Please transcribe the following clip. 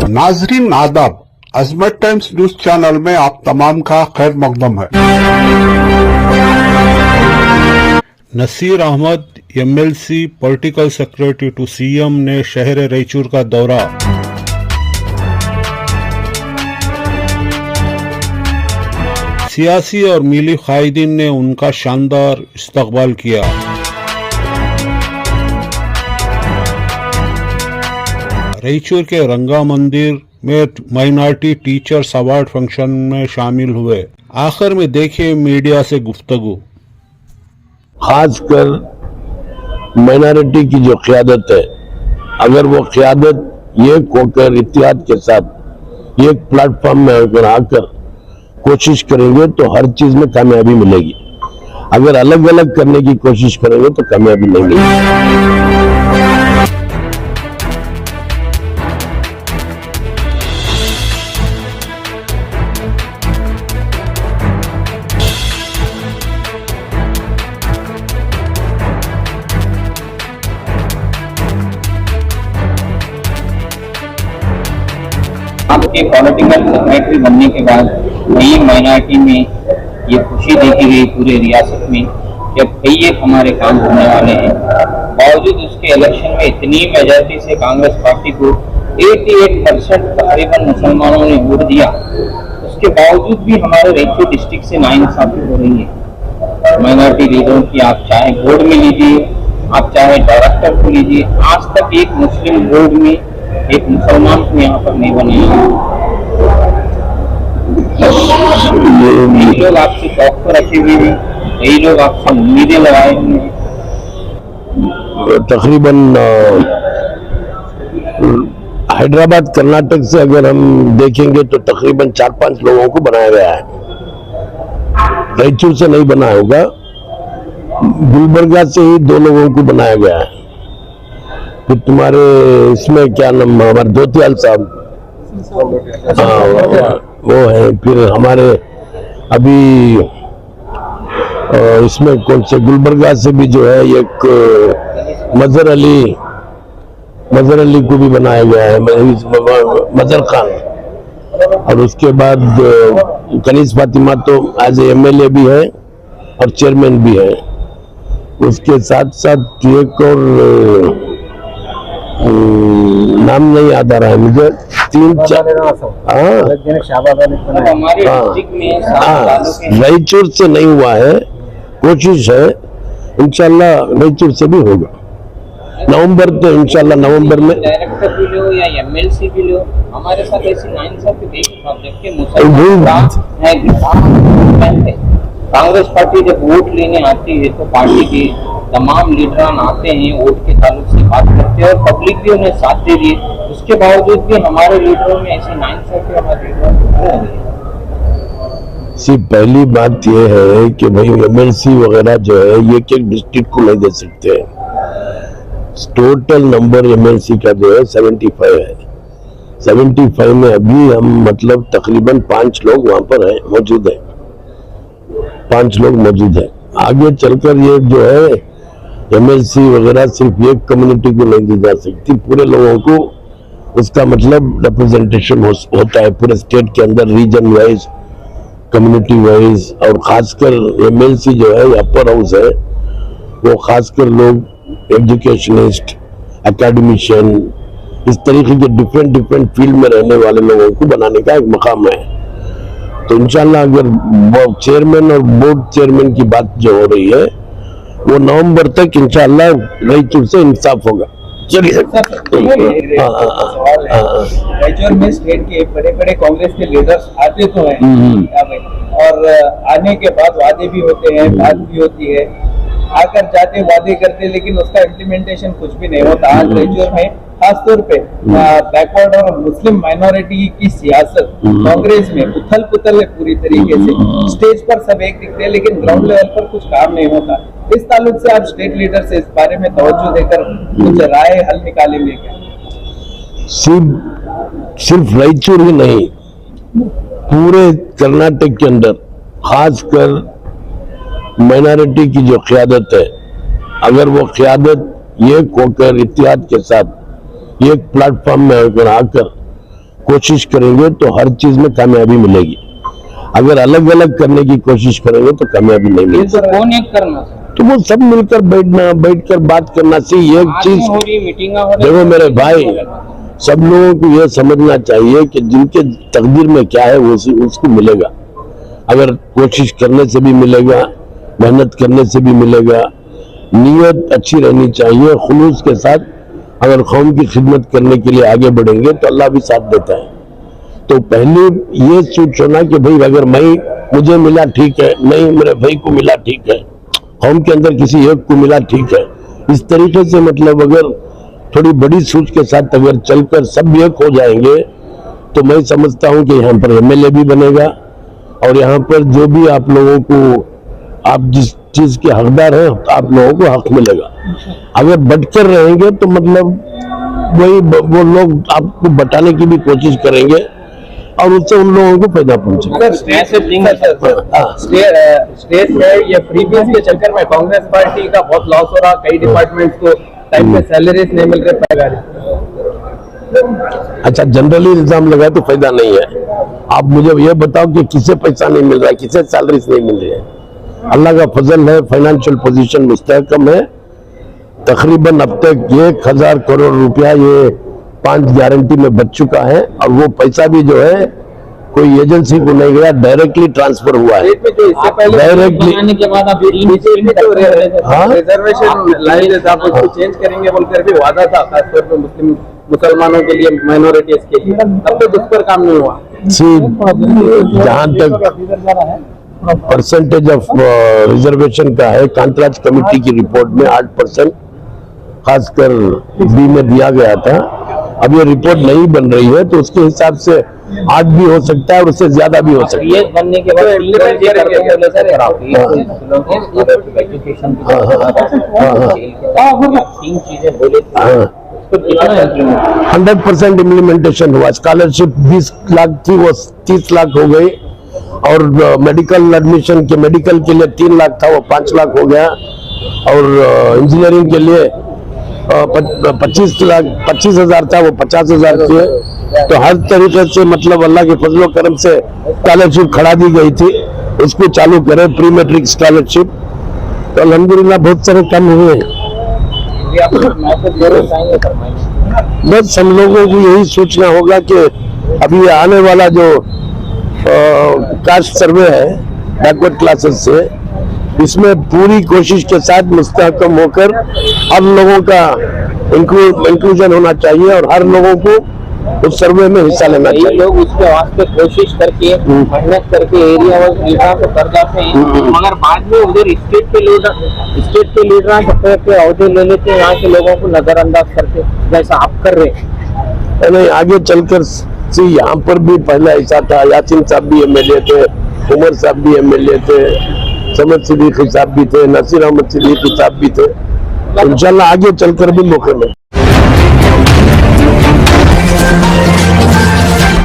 नाजरीन आदाब, अजमत times news channel में आप तमाम का खैर मकदम है। Naseer Ahmed MLC political secretary to CM ने शहर रायचूर का दौरा। सियासी और मिली कायदीन ने उनका शानदार इस्तकबाल किया। रायचूर के रंगा मंदिर में माइनॉरिटी टीचर्स अवार्ड फंक्शन में शामिल हुए। आखिर में देखिए मीडिया से गुफ्तगू। खासकर माइनॉरिटी की जो क़यादत है, अगर वो क़यादत एक होकर इत्तेहाद के साथ एक प्लेटफॉर्म में अगर आकर कोशिश करेंगे तो हर चीज में कामयाबी मिलेगी। अगर अलग अलग करने की कोशिश करेंगे तो कामयाबी नहीं मिलेगी। आपके पॉलिटिकल सेक्रेटरी बनने के बाद नई माइनॉरिटी में ये खुशी देखी गई पूरे रियासत में कि अब कई एक हमारे काम होने वाले हैं। बावजूद उसके इलेक्शन में इतनी मेजॉरिटी से कांग्रेस पार्टी को 88% तकरीबन मुसलमानों ने वोट दिया, उसके बावजूद भी हमारे रायचूर डिस्ट्रिक्ट से नाइंसाफी हो रही है। माइनॉरिटी लीडरों की आप चाहे बोर्ड में लीजिए, आप चाहे डायरेक्टर को लीजिए, आज तक एक मुस्लिम बोर्ड में एक मुसलमान को यहाँ पर नहीं बने। कई लोग आपसे टॉप पर रखे हुए हैं, कई लोग आपसे उम्मीदें लगाए हुए हैं। तकरीबन हैदराबाद कर्नाटक से अगर हम देखेंगे तो तकरीबन 4-5 लोगों को बनाया गया है। रायचूर से नहीं बना होगा, गुलबर्गा से ही 2 लोगों को बनाया गया है। फिर तुम्हारे इसमें क्या नाम, हमारे धोतियाल साहब, हाँ वो है। फिर हमारे अभी इसमें कौन से गुलबर्गा से भी जो है एक मजहर अली को भी बनाया गया है, मजहर खान। और उसके बाद कनीज फातिमा तो एज एमएलए भी है और चेयरमैन भी है। उसके साथ साथ एक और नाम नहीं याद आ रहा है मुझे, 3-4। रायचूर से नहीं हुआ है, कोशिश है, इंशाल्लाह रायचूर से भी होगा। नवंबर तो इंशाल्लाह नवंबर में डायरेक्टर भी लो या एमएलसी भी लो, हमारे साथ ऐसी नाइंसाफी देखिए। मुसलमान कांग्रेस पार्टी जब वोट लेने आती है तो पार्टी के तमाम लीडरान आते हैं, वोट के ताल्लुक से बात करते हैं और पब्लिक भी उन्हें साथ दे रही है। उसके बावजूद भी हमारे लीडरों में ऐसी नाइंसाफी हमारे लीडरों में सिर्फ पहली बात यह है कि भाई एमएलसी वगैरह जो है ये एक डिस्ट्रिक्ट को नहीं दे सकते हैं। टोटल नंबर एमएलसी का जो है 75 है। 75 में अभी हम मतलब तकरीबन 5 लोग वहां पर है मौजूद है, 5 लोग मौजूद है। आगे चलकर ये जो है एमएलसी वगैरह सिर्फ एक कम्युनिटी को नहीं दी जा सकती, पूरे लोगों को उसका मतलब रिप्रेजेंटेशन होता है पूरे स्टेट के अंदर, रीजन वाइज, कम्युनिटी वाइज। और खासकर एमएलसी जो है अपर हाउस है, वो खासकर लोग एजुकेशनिस्ट, एकेडमिशियन, इस तरीके के डिफरेंट फील्ड में रहने वाले लोगों को बनाने का एक मकाम है। तो इंशाल्लाह अगर चेयरमैन और बोर्ड चेयरमैन की बात जो हो रही है वो नवंबर तक इंशाल्लाह रायचूर से इंसाफ होगा। चलिए रायचूर में स्टेट के बड़े बड़े कांग्रेस के लीडर्स आते तो हैं और आने के बाद वादे भी होते हैं, बात भी होती है, आकर जाते वादे करते, लेकिन उसका इम्प्लीमेंटेशन कुछ भी नहीं होता। आज रायचूर में खासतौर पे बैकवर्ड और मुस्लिम माइनॉरिटी की सियासत कांग्रेस में उथल पुथल है पूरी तरीके से। स्टेज पर सब एक दिखते हैं लेकिन ग्राउंड लेवल पर कुछ काम नहीं होता। इस ताल्लुक से आप स्टेट लीडर से इस बारे में तवज्जो देकर कुछ राय हल निकालेंगे क्या? सिर्फ रायचूर ही नहीं, पूरे कर्नाटक के अंदर खासकर माइनॉरिटी की जो क़यादत है, अगर वो क़यादत एक होकर इत्तेहाद के साथ एक प्लेटफॉर्म में अगर आकर कोशिश करेंगे तो हर चीज में कामयाबी मिलेगी। अगर अलग अलग करने की कोशिश करेंगे तो कामयाबी नहीं मिलेगी। तो कौन एक करना तो वो सब मिलकर बैठकर बात करना चाहिए। एक चीज हो रही मीटिंग हो रही देखो मेरे भाई, सब लोगों को ये समझना चाहिए कि जिनके तकदीर में क्या है वो उसको मिलेगा। अगर कोशिश करने से भी मिलेगा, मेहनत करने से भी मिलेगा, नीयत अच्छी रहनी चाहिए, खुलूस के साथ अगर कौम की खिदमत करने के लिए आगे बढ़ेंगे तो अल्लाह भी साथ देता है। तो पहले ये सोचो ना कि भाई अगर मुझे मिला ठीक है, नहीं मेरे भाई को मिला ठीक है, कौम के अंदर किसी एक को मिला ठीक है। इस तरीके से मतलब अगर थोड़ी बड़ी सोच के साथ अगर चलकर सब एक हो जाएंगे तो मैं समझता हूं कि यहाँ पर एमएलए भी बनेगा और यहाँ पर जो भी आप लोगों को आप जिस चीज के हकदार हैं आप लोगों को हक मिलेगा। अगर बटकर रहेंगे तो मतलब वो लोग आपको बटाने की भी कोशिश करेंगे और उससे उन लोगों को फायदा पहुंचेगा। स्टेट में ये फ्रीबीज के चक्कर में कांग्रेस पार्टी का बहुत लॉस हो रहा, कई डिपार्टमेंट्स को टाइम पे सैलरीज नहीं मिल रहे। अच्छा, जनरली इल्जाम लगाए तो फायदा नहीं है। आप मुझे ये बताओ कि किसे पैसा नहीं मिल रहा है, किसे सैलरीज नहीं मिल रही है। अल्लाह का फजल है, फाइनेंशियल पोजीशन मुस्तहकम है। तकरीबन अब तक 1000 करोड़ रुपया ये 5 गारंटी में बच चुका है और वो पैसा भी जो है कोई एजेंसी को नहीं गया, डायरेक्टली ट्रांसफर हुआ है। डायरेक्टली के बाद आप रिजर्वेशन लाइन आप उसको चेंज करेंगे बोलकर भी वादा था, खासतौर पर मुसलमानों के लिए, माइनॉरिटीज के लिए, तब तक उस पर काम नहीं हुआ। जहां तक परसेंटेज ऑफ रिजर्वेशन का है, कांतराज कमेटी की रिपोर्ट में 8% खासकर बी में दिया गया था। अब ये रिपोर्ट नहीं बन रही है तो उसके हिसाब से 8 भी हो सकता है और उससे ज्यादा भी हो सकता है। ये बनने के बाद तीन चीजें बोले 100% इम्प्लीमेंटेशन हुआ। स्कॉलरशिप 20 लाख थी वो 30 लाख हो गई और मेडिकल एडमिशन के मेडिकल के लिए 3 लाख था वो 5 लाख हो गया और इंजीनियरिंग के लिए 25,000 था वो 50,000 किए। तो हर तरीके से मतलब अल्लाह के फजलो करम से स्कॉलरशिप खड़ा दी गई थी, उसको चालू करे, प्री मैट्रिक स्कॉलरशिप। तो अल्हम्दुलिल्लाह बहुत सारे काम हुए हैं। बस हम लोगों को यही सोचना होगा कि अभी आने वाला जो कास्ट सर्वे है बैकवर्ड क्लासेस से, इसमें पूरी कोशिश के साथ मुस्तहकम होकर हर लोगों का इंक्लूजन होना चाहिए और हर लोगों को उस सर्वे में हिस्सा लेना चाहिए। लोग उसके वास्ते कोशिश करके मेहनत करके एरिया को कर जाते हैं, मगर बाद में उधर स्टेट के लीडर के अहदे ले लेते हैं, यहाँ के लोगों को नजरअंदाज करके, जैसा आप कर रहे हैं। नहीं, आगे चलकर यहाँ पर भी पहले ऐसा था, यासीन साहब भी एमएलए थे, उमर साहब भी एमएलए थे, समद सिद्दीकी साहब भी थे, नसीर अहमद सिद्दीकी साहब भी थे। इंशाल्लाह आगे चलकर भी मौके में